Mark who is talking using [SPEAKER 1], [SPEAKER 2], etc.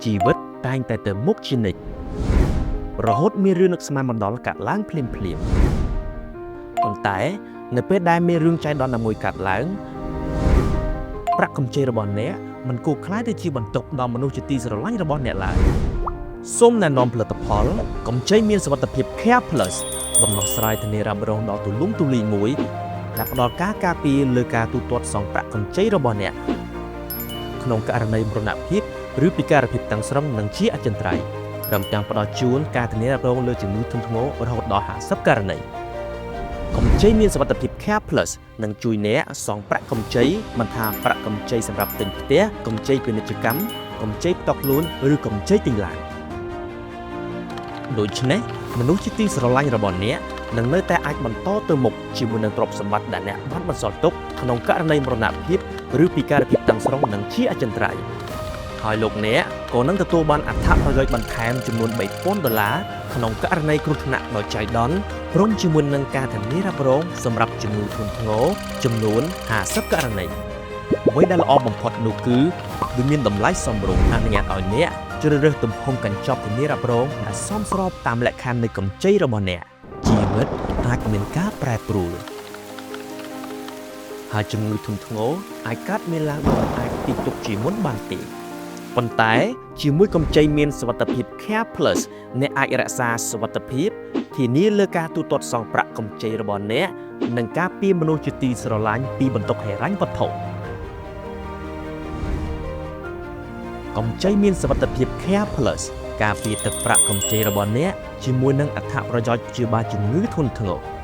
[SPEAKER 1] ជីវិតតែងតែទៅមុខជានិច្ចរហូតមានរឿងនឹកស្មានបណ្ដោលកាត់ឡើងភ្លាមប៉ុន្តែនៅពេលដែលមានរឿងចៃដន្យណាមួយកាត់ឡើងប្រាក់កម្ចីរបស់អ្នកមិនគួរខ្លាយទៅជាបន្ទុកដល់មនុស្សជាទីស្រឡាញ់របស់អ្នកឡើយសូមណែនាំផលិតផលកម្ចីមានសុវត្ថិភាព Care Plus ដំណោះស្រាយធានារ៉ាប់រងដ៏ទូលំទូលាយមួយដែលផ្ដល់ការការពារលើការទូទាត់សងប្រាក់កម្ចីរបស់អ្នកក្នុងករណីមរណភាពឬពិការភាពទាំងស្រុងនិងជាអចិន្ត្រៃយ៍ព្រមទាំងផ្ដល់ជូនការធានារ៉ាប់រងលើជំងឺធ្ងន់ធ្ងររហូតដល់50ករណីកម្ចីមានសុវត្ថិភាព Care Plus នឹងជួយអ្នកសងប្រាក់កម្ចីមិនថាប្រាក់កម្ចីសម្រាប់ទិញផ្ទះកម្ចីពាណិជ្ជកម្មកម្ចីផ្ទាល់ខ្លួនឬកម្ចីទិញឡានដូច្នេះមនុស្សជាទីស្រឡាញ់របស់អ្នកនឹងនៅតែអាចបន្តទៅមុខជាមួយនឹងទ្រព្យសម្បត្តិដែលអ្នកបានបន្សល់ទុកក្នុងករណីមរណភាពឬពិការភាពទាំងស្រុងនិងជាអចិន្ត្រៃយ៍ហើយលោកអ្នកក៏នឹងទទួលបានអត្ថប្រយោជន៍បន្ថែមចំនួន$3,000ក្នុងករណីគ្រោះថ្នាក់ដោយចៃដន្យព្រមជាមួយនឹងការធានារ៉ាប់រងសម្រាប់ជំងឺធ្ងន់ធ្ងរចំនួន50ករណីអ្វីដែលល្អបំផុតនោះគឺវាមានតម្លៃសមរម្យអនុញ្ញាតឲ្យអ្នកជ្រើសរើសទំហំកញ្ចប់ធានារ៉ាប់រងដែលសមស្របតាមលក្ខខណ្ឌនៃកម្ចីរបស់អ្នកជីវិតអាចមានការប្រែប្រួលហើយជំងឺធ្ងន់ធ្ងរអាចកើតមានឡើងដោយអាចទាញទុកជាមុនបានទេប៉ុន្តែជាមួយកម្ចីមានសុវត្ថិភាព Care Plus អ្នកអាចរក្សាសុវត្ថិភាពធានាលើការទូទាត់សងប្រាក់កម្ចីរបស់អ្នកនិងការពារមនុស្សជាទីស្រឡាញ់ពីបន្ទុកហិរញ្ញវត្ថុកម្ចីមានសុវត្ថិភាព Care Plus ការពារទឹកប្រាក់កម្ចីរបស់អ្នកជាមួយនឹងអត្ថប្រយោជន៍ព្យាបាលជំងឺធ្ងន់ធ្ងរ